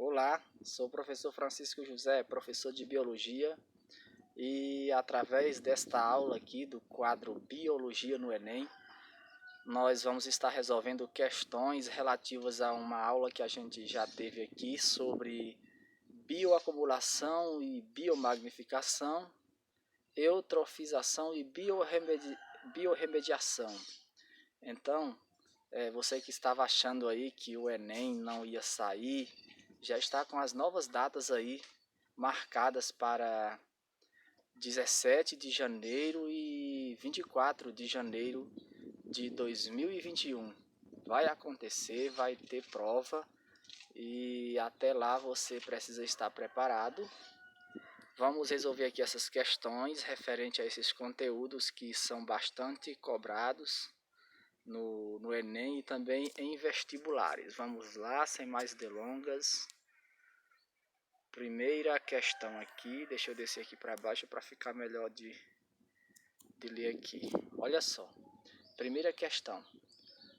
Olá, sou o professor Francisco José, professor de Biologia, e através desta aula aqui do quadro Biologia no Enem, nós vamos estar resolvendo questões relativas a uma aula que a gente já teve aqui sobre bioacumulação e biomagnificação, eutrofização e biorremediação. Então, você que estava achando aí que o Enem não ia sair, já está com as novas datas aí marcadas para 17 de janeiro e 24 de janeiro de 2021. Vai acontecer, vai ter prova e até lá você precisa estar preparado. Vamos resolver aqui essas questões referente a esses conteúdos que são bastante cobrados no Enem e também em vestibulares. Vamos lá, sem mais delongas. Primeira questão aqui, deixa eu descer aqui para baixo para ficar melhor de ler aqui. Olha só, primeira questão.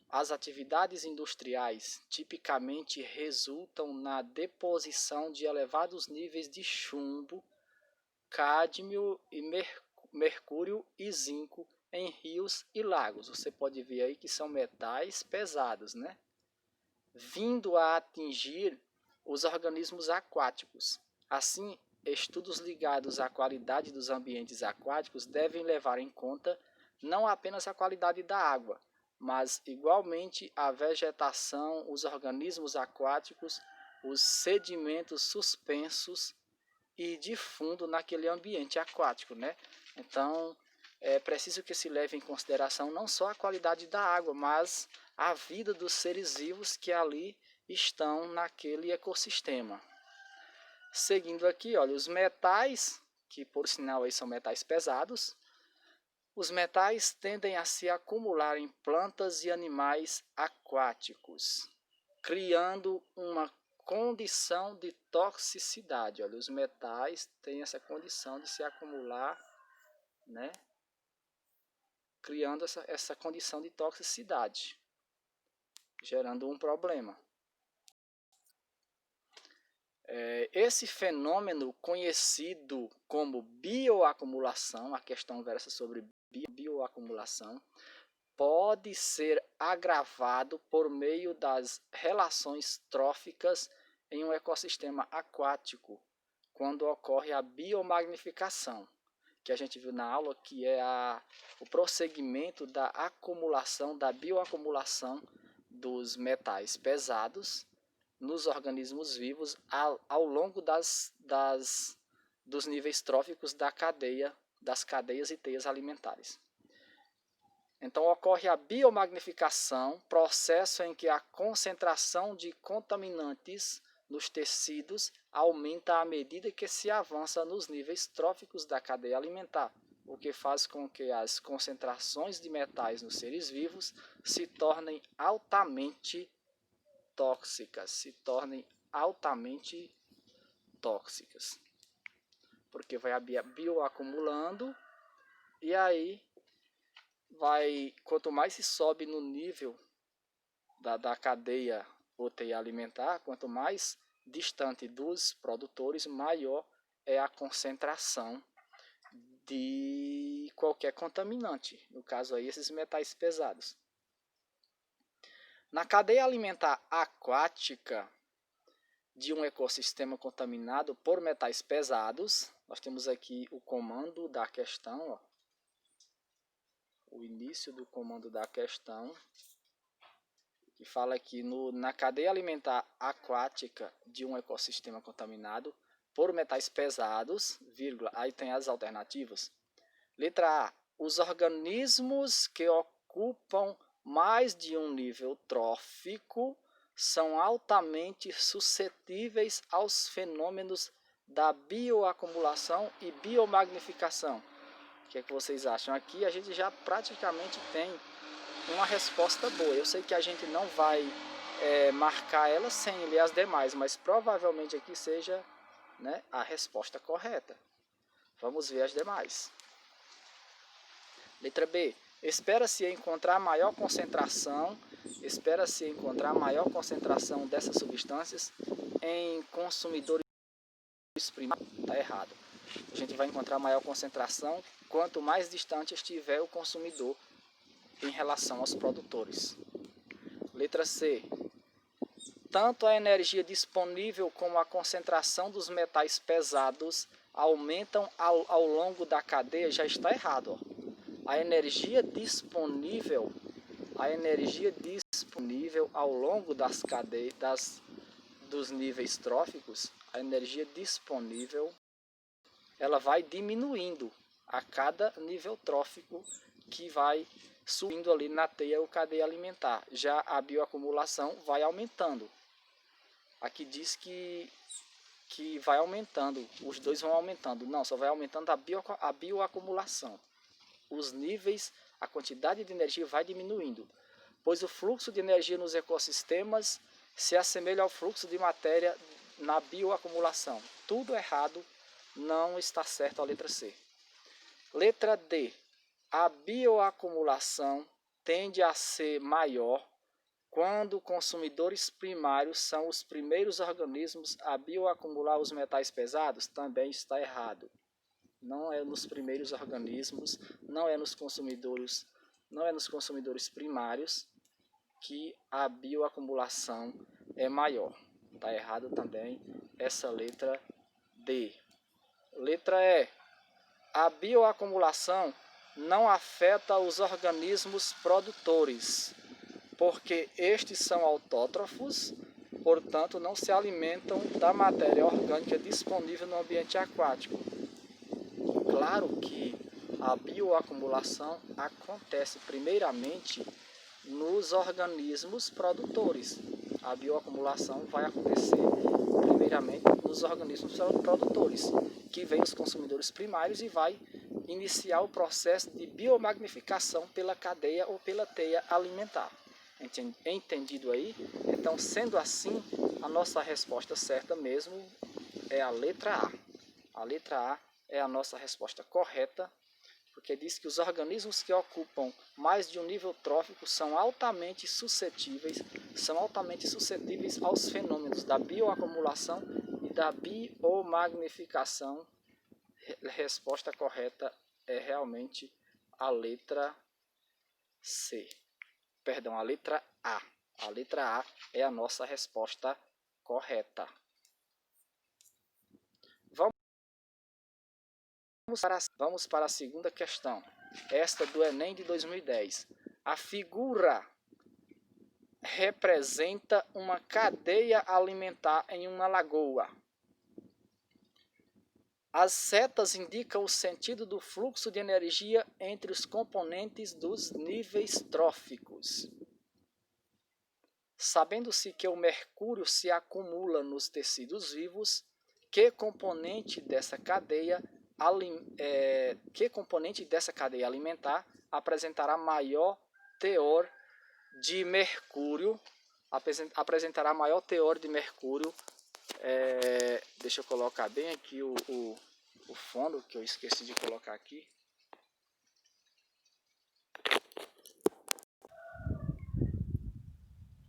As atividades industriais tipicamente resultam na deposição de elevados níveis de chumbo, cádmio e mercúrio e zinco em rios e lagos. Você pode ver aí que são metais pesados, né? Vindo a atingir os organismos aquáticos. Assim, estudos ligados à qualidade dos ambientes aquáticos devem levar em conta não apenas a qualidade da água, mas igualmente a vegetação, os organismos aquáticos, os sedimentos suspensos e de fundo naquele ambiente aquático, né? Então, é preciso que se leve em consideração não só a qualidade da água, mas a vida dos seres vivos que ali estão naquele ecossistema. Seguindo aqui, olha, os metais, que por sinal aí são metais pesados, os metais tendem a se acumular em plantas e animais aquáticos, criando uma condição de toxicidade. Olha, os metais têm essa condição de se acumular, né? Criando essa condição de toxicidade, gerando um problema. Esse fenômeno conhecido como bioacumulação, a questão versa sobre bioacumulação, pode ser agravado por meio das relações tróficas em um ecossistema aquático, quando ocorre a biomagnificação, que a gente viu na aula, que é o prosseguimento da acumulação, da bioacumulação dos metais pesados nos organismos vivos ao longo dos níveis tróficos das cadeias e teias alimentares. Então ocorre a biomagnificação, processo em que a concentração de contaminantes nos tecidos aumenta à medida que se avança nos níveis tróficos da cadeia alimentar, o que faz com que as concentrações de metais nos seres vivos se tornem altamente tóxicas, porque vai bioacumulando e aí quanto mais se sobe no nível da cadeia ou teia alimentar, quanto mais distante dos produtores, maior é a concentração de qualquer contaminante, no caso aí esses metais pesados. Na cadeia alimentar aquática de um ecossistema contaminado por metais pesados, nós temos aqui o comando da questão, ó, o início do comando da questão, que fala aqui na cadeia alimentar aquática de um ecossistema contaminado por metais pesados, vírgula, aí tem as alternativas. Letra A, os organismos que ocupam mais de um nível trófico são altamente suscetíveis aos fenômenos da bioacumulação e biomagnificação. O que é que vocês acham? Aqui a gente já praticamente tem uma resposta boa. Eu sei que a gente não vai marcar ela sem ler as demais, mas provavelmente aqui seja, né, a resposta correta. Vamos ver as demais. Letra B. Espera-se encontrar maior concentração espera-se encontrar maior concentração dessas substâncias em consumidores primários. Está errado. A gente vai encontrar maior concentração quanto mais distante estiver o consumidor em relação aos produtores. Letra C. Tanto a energia disponível como a concentração dos metais pesados aumentam ao longo da cadeia. Já está errado. Ó. A energia disponível ao longo das cadeias, dos níveis tróficos, a energia disponível, ela vai diminuindo a cada nível trófico que vai subindo ali na teia ou cadeia alimentar. Já a bioacumulação vai aumentando. Aqui diz que vai aumentando, os dois vão aumentando. Não, só vai aumentando a bioacumulação. Os níveis, a quantidade de energia vai diminuindo, pois o fluxo de energia nos ecossistemas se assemelha ao fluxo de matéria na bioacumulação. Tudo errado, não está certo a letra C. Letra D. A bioacumulação tende a ser maior quando consumidores primários são os primeiros organismos a bioacumular os metais pesados. Também está errado. Não é nos primeiros organismos, não é nos consumidores primários que a bioacumulação é maior. Está errado também essa letra D. Letra E. A bioacumulação não afeta os organismos produtores, porque estes são autótrofos, portanto não se alimentam da matéria orgânica disponível no ambiente aquático. Claro que a bioacumulação acontece primeiramente nos organismos produtores. A bioacumulação vai acontecer primeiramente nos organismos produtores, que vem os consumidores primários e vai iniciar o processo de biomagnificação pela cadeia ou pela teia alimentar. Entendido aí? Então, sendo assim, a nossa resposta certa mesmo é a letra A. A letra A é a nossa resposta correta, porque diz que os organismos que ocupam mais de um nível trófico são altamente suscetíveis aos fenômenos da bioacumulação e da biomagnificação. A resposta correta é realmente a letra C. Perdão, a letra A. A letra A é a nossa resposta correta. Vamos para a segunda questão. Esta do Enem de 2010. A figura representa uma cadeia alimentar em uma lagoa. As setas indicam o sentido do fluxo de energia entre os componentes dos níveis tróficos. Sabendo-se que o mercúrio se acumula nos tecidos vivos, que componente dessa cadeia alimentar apresentará maior teor de mercúrio? Deixa eu colocar bem aqui o fundo, que eu esqueci de colocar aqui.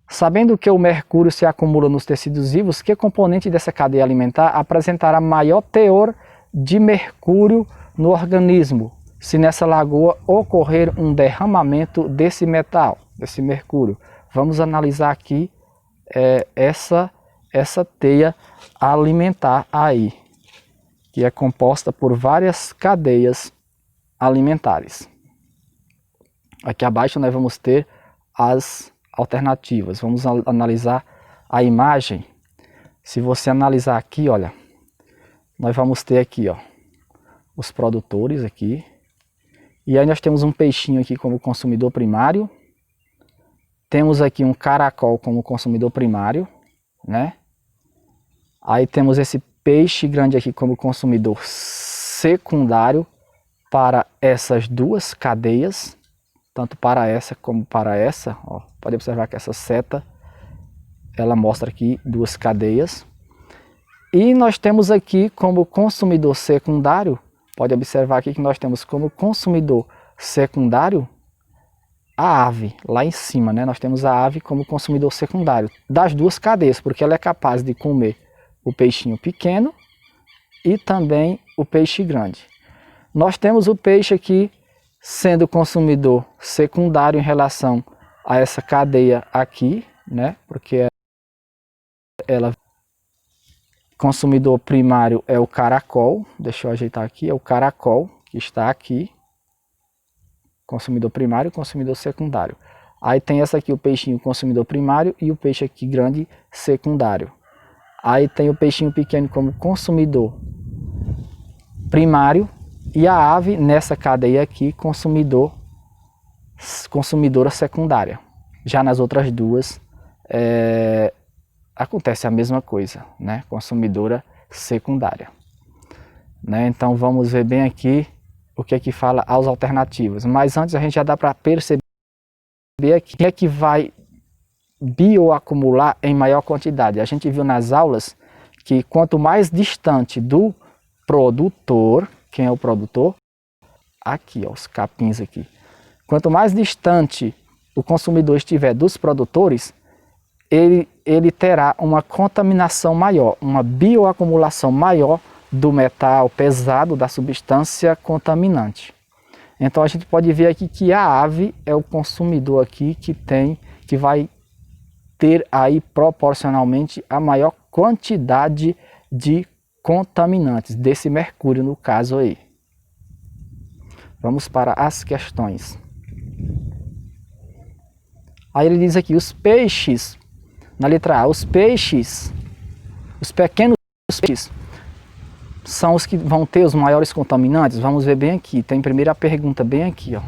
Sabendo que o mercúrio se acumula nos tecidos vivos, que componente dessa cadeia alimentar apresentará maior teor de mercúrio no organismo, se nessa lagoa ocorrer um derramamento desse metal, desse mercúrio? Vamos analisar aqui essa teia alimentar aí, que é composta por várias cadeias alimentares. Aqui abaixo nós vamos ter as alternativas. Vamos analisar a imagem. Se você analisar aqui, olha, nós vamos ter aqui, ó, os produtores aqui. E aí nós temos um peixinho aqui como consumidor primário. Temos aqui um caracol como consumidor primário, né? Aí temos esse peixe grande aqui como consumidor secundário para essas duas cadeias, tanto para essa como para essa. Ó, pode observar que essa seta, ela mostra aqui duas cadeias. E nós temos aqui como consumidor secundário, pode observar aqui que nós temos como consumidor secundário a ave lá em cima, né? Nós temos a ave como consumidor secundário das duas cadeias, porque ela é capaz de comer o peixinho pequeno e também o peixe grande. Nós temos o peixe aqui sendo consumidor secundário em relação a essa cadeia aqui, né? Porque ela consumidor primário é o caracol, deixa eu ajeitar aqui, é o caracol que está aqui. Consumidor primário e consumidor secundário. Aí tem essa aqui, o peixinho consumidor primário e o peixe aqui grande secundário. Aí tem o peixinho pequeno como consumidor primário e a ave nessa cadeia aqui consumidora secundária. Já nas outras duas acontece a mesma coisa, né? Consumidora secundária. Né? Então vamos ver bem aqui o que é que fala as alternativas. Mas antes a gente já dá para perceber aqui que é que vai bioacumular em maior quantidade. A gente viu nas aulas que quanto mais distante do produtor, quem é o produtor? Aqui, ó, os capins aqui. Quanto mais distante o consumidor estiver dos produtores, ele terá uma contaminação maior, uma bioacumulação maior do metal pesado, da substância contaminante. Então a gente pode ver aqui que a ave é o consumidor aqui que vai ter aí proporcionalmente a maior quantidade de contaminantes, desse mercúrio no caso aí. Vamos para as questões. Aí ele diz aqui, os peixes, na letra A, os pequenos peixes, são os que vão ter os maiores contaminantes? Vamos ver bem aqui, tem a primeira pergunta bem aqui, ó.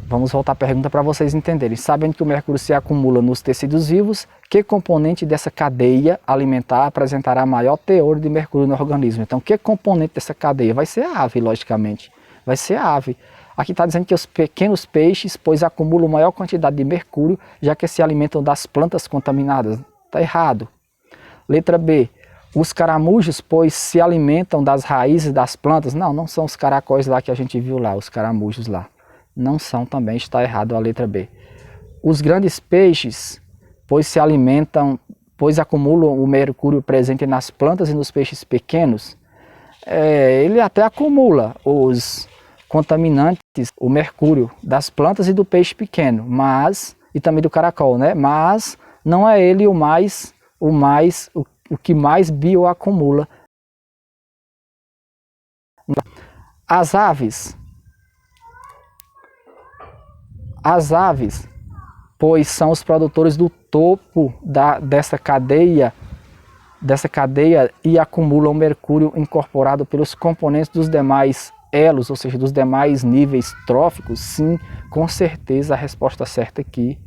Vamos voltar a pergunta para vocês entenderem. Sabendo que o mercúrio se acumula nos tecidos vivos, que componente dessa cadeia alimentar apresentará maior teor de mercúrio no organismo? Então, que componente dessa cadeia? Vai ser a ave, logicamente. Vai ser a ave. Aqui está dizendo que os pequenos peixes, pois acumulam maior quantidade de mercúrio, já que se alimentam das plantas contaminadas. Está errado. Letra B. Os caramujos, pois se alimentam das raízes das plantas. Não, não são os caracóis lá que a gente viu lá, os caramujos lá. Não são também, está errado a letra B. Os grandes peixes, pois se alimentam, pois acumulam o mercúrio presente nas plantas e nos peixes pequenos. Ele até acumula os contaminantes, o mercúrio das plantas e do peixe pequeno, mas, e também do caracol, né? Mas não é ele o que mais bioacumula. As aves, pois são os produtores do topo dessa cadeia e acumulam mercúrio incorporado pelos componentes dos demais elos, ou seja, dos demais níveis tróficos. Sim, com certeza a resposta certa aqui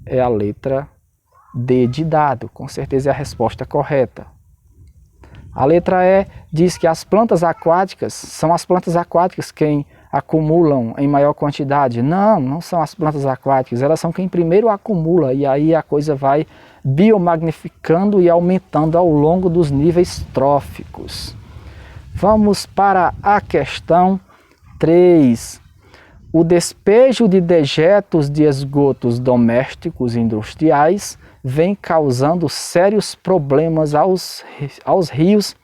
é a letra D de dado, com certeza é a resposta correta. A letra E diz que as plantas aquáticas, são as plantas aquáticas quem acumulam em maior quantidade. Não, não são as plantas aquáticas, elas são quem primeiro acumula, e aí a coisa vai biomagnificando e aumentando ao longo dos níveis tróficos. Vamos para a questão 3. O despejo de dejetos de esgotos domésticos e industriais vem causando sérios problemas aos rios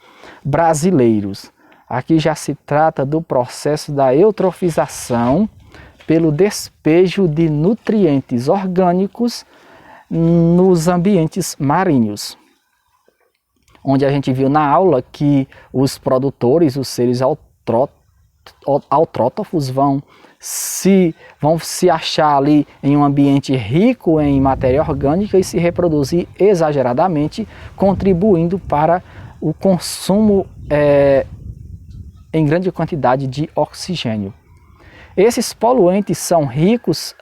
brasileiros. Aqui já se trata do processo da eutrofização pelo despejo de nutrientes orgânicos nos ambientes marinhos. Onde a gente viu na aula que os produtores, os seres autrótrofos vão se achar ali em um ambiente rico em matéria orgânica e se reproduzir exageradamente, contribuindo para o consumo em grande quantidade de oxigênio. Esses poluentes são ricos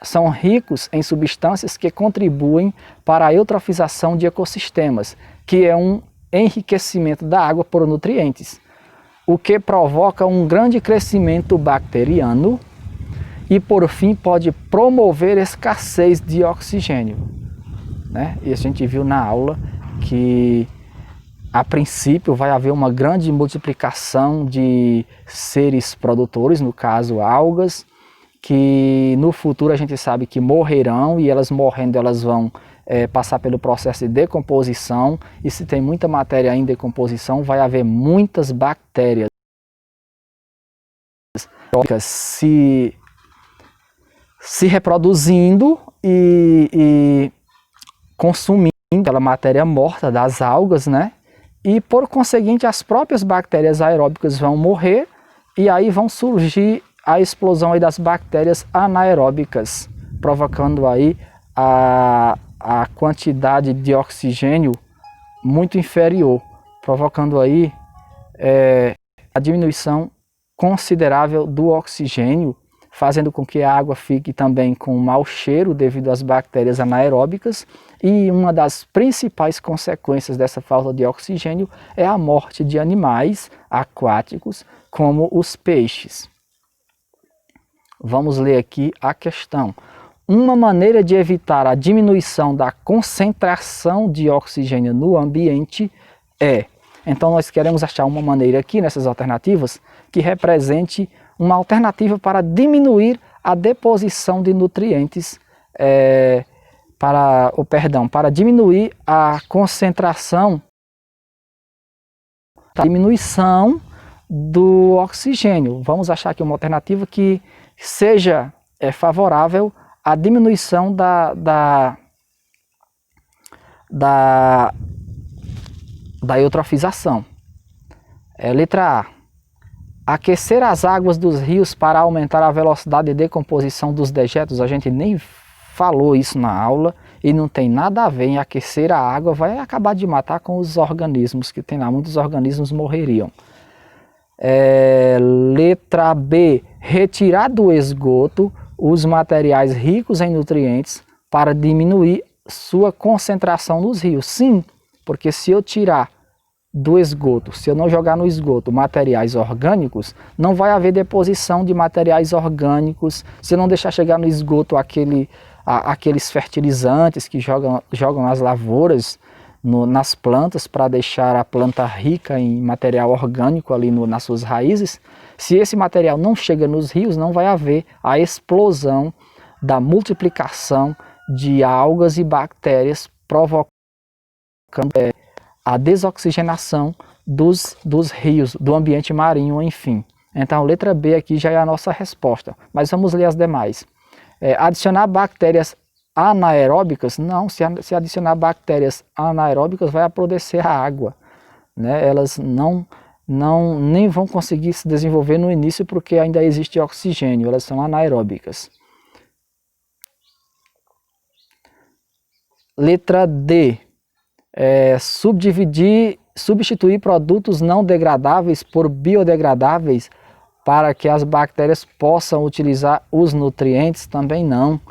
em substâncias que contribuem para a eutrofização de ecossistemas, que é um enriquecimento da água por nutrientes, o que provoca um grande crescimento bacteriano e, por fim, pode promover escassez de oxigênio. Né? E a gente viu na aula que, a princípio, vai haver uma grande multiplicação de seres produtores, no caso algas, que no futuro a gente sabe que morrerão, e elas morrendo elas vão passar pelo processo de decomposição, e se tem muita matéria em decomposição, vai haver muitas bactérias se reproduzindo e consumindo aquela matéria morta das algas, né? E por conseguinte as próprias bactérias aeróbicas vão morrer, e aí vão surgir a explosão aí das bactérias anaeróbicas, provocando aí a quantidade de oxigênio muito inferior, provocando aí a diminuição considerável do oxigênio, fazendo com que a água fique também com mau cheiro devido às bactérias anaeróbicas, e uma das principais consequências dessa falta de oxigênio é a morte de animais aquáticos, como os peixes. Vamos ler aqui a questão. Uma maneira de evitar a diminuição da concentração de oxigênio no ambiente é... Então nós queremos achar uma maneira aqui nessas alternativas que represente uma alternativa para diminuir a deposição de nutrientes, para diminuir a concentração, a diminuição do oxigênio. Vamos achar aqui uma alternativa que seja favorável à diminuição da eutrofização. Letra A. Aquecer as águas dos rios para aumentar a velocidade de decomposição dos dejetos. A gente nem falou isso na aula e não tem nada a ver em aquecer a água, vai acabar de matar com os organismos que tem lá, muitos organismos morreriam. Letra B. Retirar do esgoto os materiais ricos em nutrientes para diminuir sua concentração nos rios. Sim, porque se eu tirar do esgoto, se eu não jogar no esgoto materiais orgânicos, não vai haver deposição de materiais orgânicos. Se eu não deixar chegar no esgoto aqueles fertilizantes que jogam nas lavouras, nas plantas, para deixar a planta rica em material orgânico ali nas suas raízes, se esse material não chega nos rios, não vai haver a explosão da multiplicação de algas e bactérias, provocando a desoxigenação dos rios, do ambiente marinho, enfim. Então, letra B aqui já é a nossa resposta. Mas vamos ler as demais. Adicionar bactérias anaeróbicas? Não, se adicionar bactérias anaeróbicas vai apodrecer a água, né? Elas nem vão conseguir se desenvolver no início porque ainda existe oxigênio, elas são anaeróbicas. Letra D. Substituir produtos não degradáveis por biodegradáveis para que as bactérias possam utilizar os nutrientes? Também não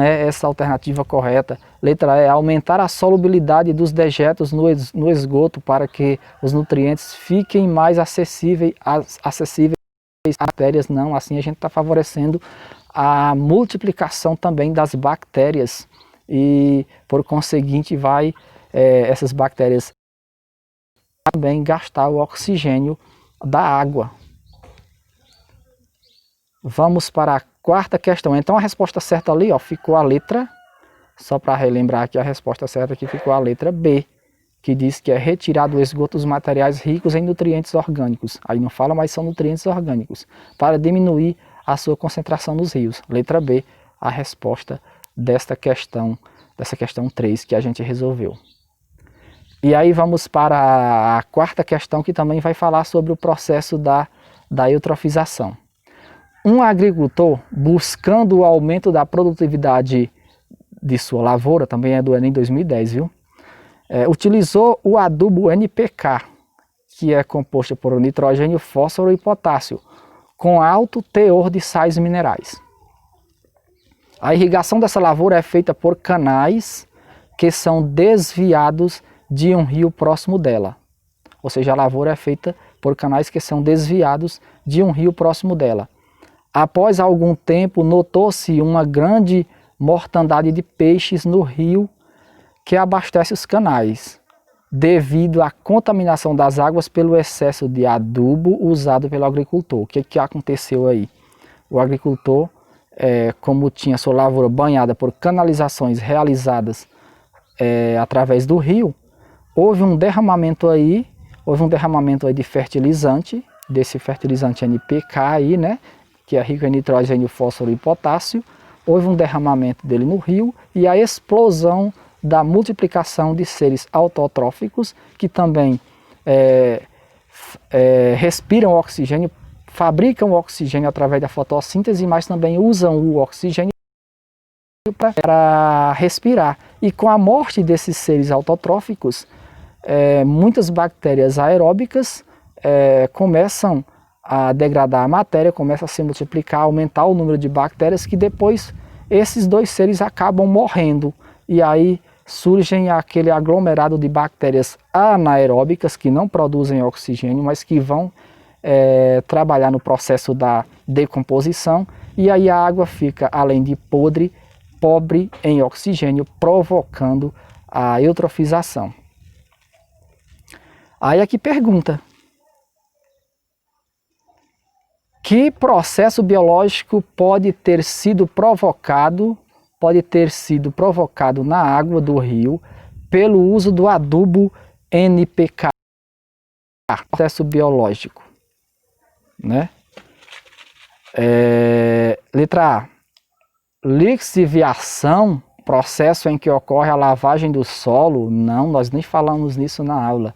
é essa a alternativa correta. Letra E. Aumentar a solubilidade dos dejetos no esgoto para que os nutrientes fiquem mais acessíveis às bactérias. Não, assim a gente está favorecendo a multiplicação também das bactérias e por conseguinte vai essas bactérias também gastar o oxigênio da água. Vamos para a quarta questão. Então a resposta certa ali, ó, ficou a letra, só para relembrar aqui, a resposta certa aqui ficou a letra B, que diz que é retirar do esgoto os materiais ricos em nutrientes orgânicos. Aí não fala, mas são nutrientes orgânicos, para diminuir a sua concentração nos rios. Letra B, a resposta dessa questão 3 que a gente resolveu. E aí vamos para a quarta questão, que também vai falar sobre o processo da eutrofização. Um agricultor, buscando o aumento da produtividade de sua lavoura, também é do Enem 2010, viu? Utilizou o adubo NPK, que é composto por nitrogênio, fósforo e potássio, com alto teor de sais minerais. A irrigação dessa lavoura é feita por canais que são desviados de um rio próximo dela. Ou seja, a lavoura é feita por canais que são desviados de um rio próximo dela. Após algum tempo, notou-se uma grande mortandade de peixes no rio que abastece os canais, devido à contaminação das águas pelo excesso de adubo usado pelo agricultor. O que aconteceu aí? O agricultor como tinha sua lavoura banhada por canalizações realizadas através do rio, houve um derramamento aí de fertilizante, desse fertilizante NPK aí, né, que é rico em nitrogênio, fósforo e potássio. Houve um derramamento dele no rio e a explosão da multiplicação de seres autotróficos que também respiram oxigênio, fabricam oxigênio através da fotossíntese, mas também usam o oxigênio para respirar. E com a morte desses seres autotróficos, muitas bactérias aeróbicas começam a degradar a matéria, começam a se multiplicar, aumentar o número de bactérias, que depois esses dois seres acabam morrendo. E aí surgem aquele aglomerado de bactérias anaeróbicas que não produzem oxigênio, mas que vão trabalhar no processo da decomposição, e aí a água fica, além de podre, pobre em oxigênio, provocando a eutrofização. Aí aqui pergunta: que processo biológico pode ter sido provocado na água do rio pelo uso do adubo NPK? Processo biológico, né? Letra A: lixiviação, processo em que ocorre a lavagem do solo. Não, nós nem falamos nisso na aula.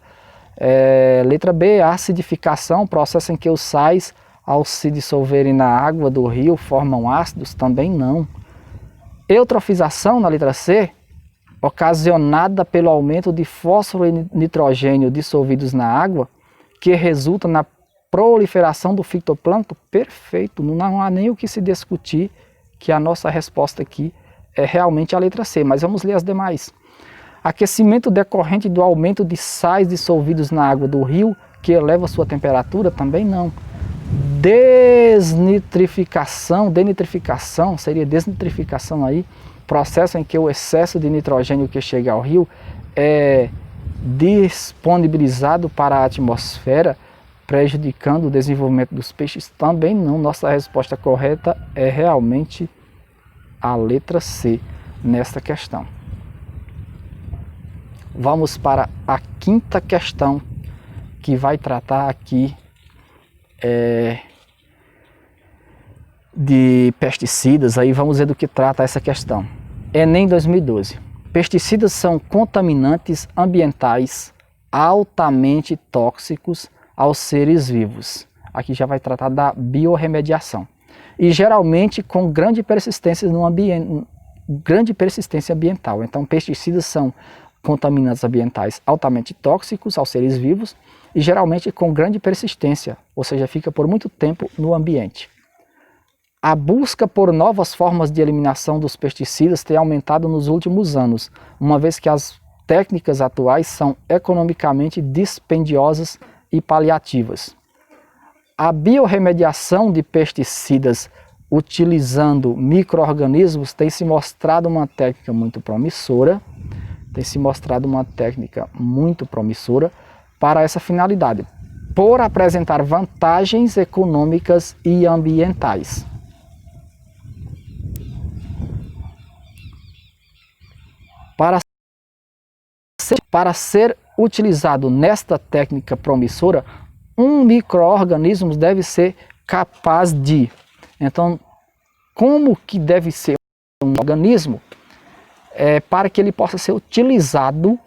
Letra B: acidificação, processo em que os sais, ao se dissolverem na água do rio, formam ácidos. Também não. Eutrofização, na letra C, ocasionada pelo aumento de fósforo e nitrogênio dissolvidos na água, que resulta na proliferação do fitoplâncton. Perfeito, não há nem o que se discutir, que a nossa resposta aqui é realmente a letra C, mas vamos ler as demais. Aquecimento decorrente do aumento de sais dissolvidos na água do rio, que eleva sua temperatura. Também não. Denitrificação seria desnitrificação aí, processo em que o excesso de nitrogênio que chega ao rio é disponibilizado para a atmosfera, prejudicando o desenvolvimento dos peixes. Também não. Nossa resposta correta é realmente a letra C nesta questão. Vamos para a quinta questão, que vai tratar aqui de pesticidas. Aí vamos ver do que trata essa questão. Enem 2012. Pesticidas são contaminantes ambientais altamente tóxicos aos seres vivos. Aqui já vai tratar da biorremediação. E geralmente com grande persistência ambiental. Então, pesticidas são contaminantes ambientais altamente tóxicos aos seres vivos e geralmente com grande persistência, ou seja, fica por muito tempo no ambiente. A busca por novas formas de eliminação dos pesticidas tem aumentado nos últimos anos, uma vez que as técnicas atuais são economicamente dispendiosas e paliativas. A biorremediação de pesticidas utilizando micro-organismos tem se mostrado uma técnica muito promissora, para essa finalidade, por apresentar vantagens econômicas e ambientais. Para ser utilizado nesta técnica promissora, um micro-organismo deve ser capaz de... Então, como que deve ser um organismo para que ele possa ser utilizado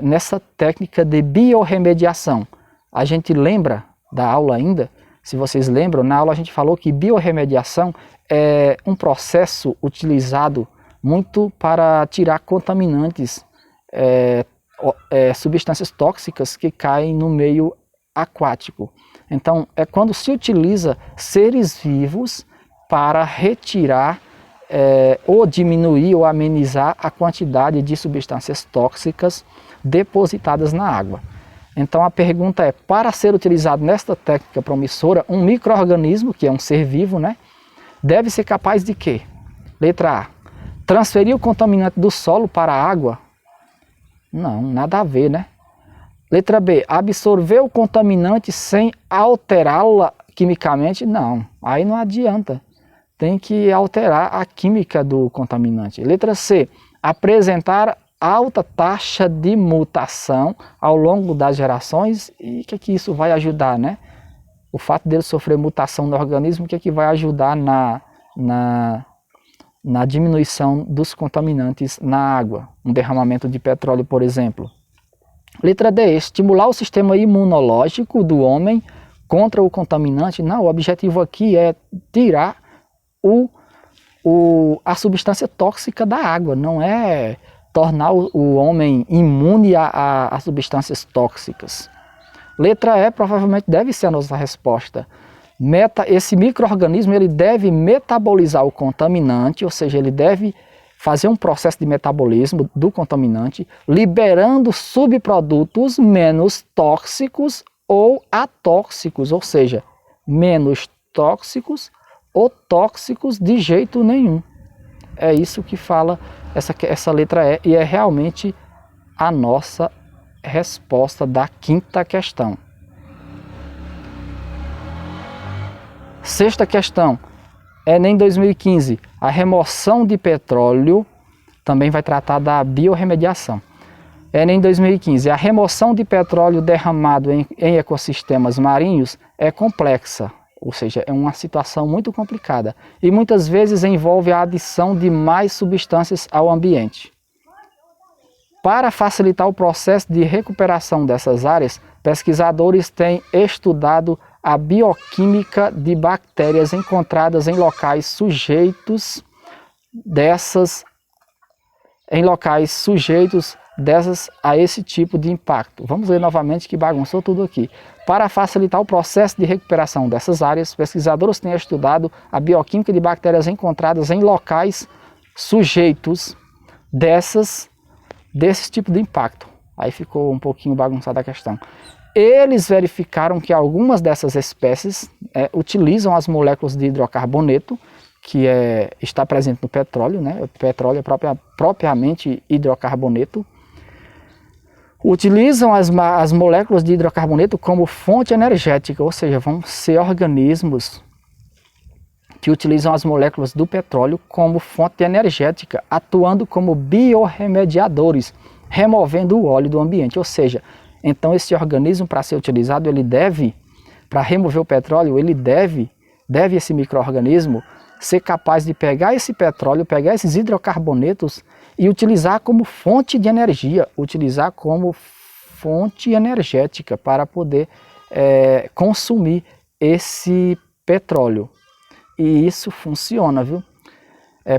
nessa técnica de biorremediação? A gente lembra da aula ainda, se vocês lembram, na aula a gente falou que biorremediação é um processo utilizado muito para tirar contaminantes, substâncias tóxicas que caem no meio aquático. Então, é quando se utiliza seres vivos para retirar ou diminuir ou amenizar a quantidade de substâncias tóxicas depositadas na água. Então a pergunta é: para ser utilizado nesta técnica promissora, um micro-organismo, que é um ser vivo, né, deve ser capaz de quê? Letra A: transferir o contaminante do solo para a água? Não, nada a ver, né? Letra B: absorver o contaminante sem alterá-la quimicamente? Não, aí não adianta. tem que alterar a química do contaminante. Letra C, apresentar alta taxa de mutação ao longo das gerações. E o que isso vai ajudar, né? O fato dele sofrer mutação no organismo, o que vai ajudar na diminuição dos contaminantes na água? Um derramamento de petróleo, por exemplo. Letra D, estimular o sistema imunológico do homem contra o contaminante. Não, o objetivo aqui é tirar a substância tóxica da água, não é tornar o homem imune a substâncias tóxicas. Letra E provavelmente deve ser a nossa resposta. Esse micro-organismo ele deve metabolizar o contaminante, ou seja, ele deve fazer um processo de metabolismo do contaminante, liberando subprodutos menos tóxicos ou atóxicos, ou seja, menos tóxicos ou tóxicos de jeito nenhum. É isso que fala essa letra E, e é realmente a nossa resposta da quinta questão. Sexta questão, Enem 2015, a remoção de petróleo também vai tratar da biorremediação. Enem 2015, a remoção de petróleo derramado em ecossistemas marinhos é complexa, ou seja, é uma situação muito complicada e muitas vezes envolve a adição de mais substâncias ao ambiente. Para facilitar o processo de recuperação dessas áreas, pesquisadores têm estudado a bioquímica de bactérias encontradas em locais sujeitos a esse tipo de impacto. Vamos ler novamente que bagunçou tudo aqui. Para facilitar o processo de recuperação dessas áreas, pesquisadores têm estudado a bioquímica de bactérias encontradas em locais sujeitos desse tipo de impacto. Aí ficou um pouquinho bagunçada a questão. Eles verificaram que algumas dessas espécies utilizam as moléculas de hidrocarboneto, que está presente no petróleo, né? O petróleo é propriamente hidrocarboneto. Utilizam as moléculas de hidrocarboneto como fonte energética, ou seja, vão ser organismos que utilizam as moléculas do petróleo como fonte energética, atuando como biorremediadores, removendo o óleo do ambiente. Ou seja, então esse organismo, para ser utilizado, para remover o petróleo, esse micro-organismo ser capaz de pegar esse petróleo, pegar esses hidrocarbonetos e utilizar como fonte de energia, utilizar como fonte energética para poder consumir esse petróleo. E isso funciona, viu?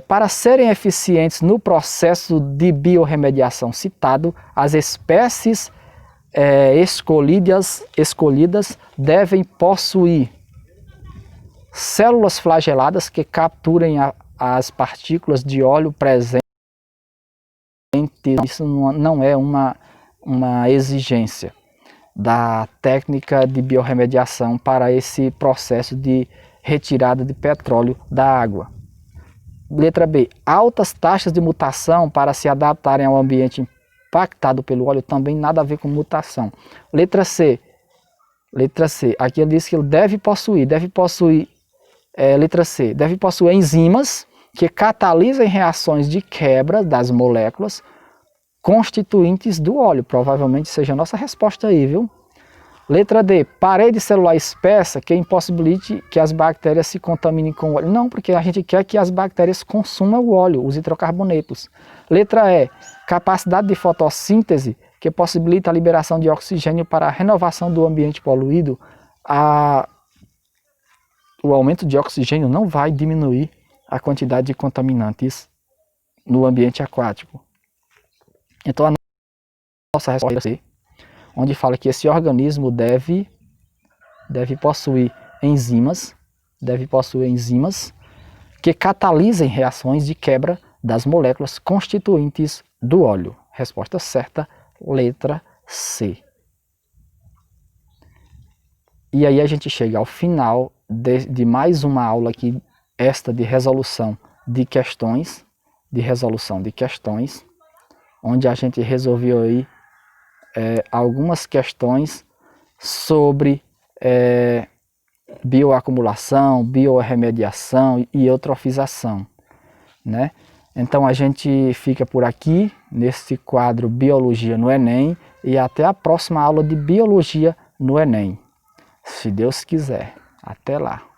Para serem eficientes no processo de biorremediação citado, as espécies escolhidas devem possuir células flageladas que capturem as partículas de óleo presentes. Isso não é uma exigência da técnica de biorremediação para esse processo de retirada de petróleo da água. Letra B. Altas taxas de mutação para se adaptarem ao ambiente impactado pelo óleo, também nada a ver com mutação. Letra C. Aqui ele diz que ele deve possuir letra C. Deve possuir enzimas que catalisem reações de quebra das moléculas constituintes do óleo. Provavelmente seja a nossa resposta aí, viu? Letra D, parede celular espessa que impossibilite que as bactérias se contaminem com o óleo. Não, porque a gente quer que as bactérias consumam o óleo, os hidrocarbonetos. Letra E, capacidade de fotossíntese que possibilita a liberação de oxigênio para a renovação do ambiente poluído. O aumento de oxigênio não vai diminuir a quantidade de contaminantes no ambiente aquático. Então a nossa resposta é C, onde fala que esse organismo deve possuir enzimas que catalisem reações de quebra das moléculas constituintes do óleo. Resposta certa, letra C. E aí a gente chega ao final de mais uma aula aqui, esta de resolução de questões, onde a gente resolveu aí algumas questões sobre bioacumulação, biorremediação e eutrofização, né? Então a gente fica por aqui nesse quadro Biologia no Enem e até a próxima aula de Biologia no Enem, se Deus quiser. Até lá!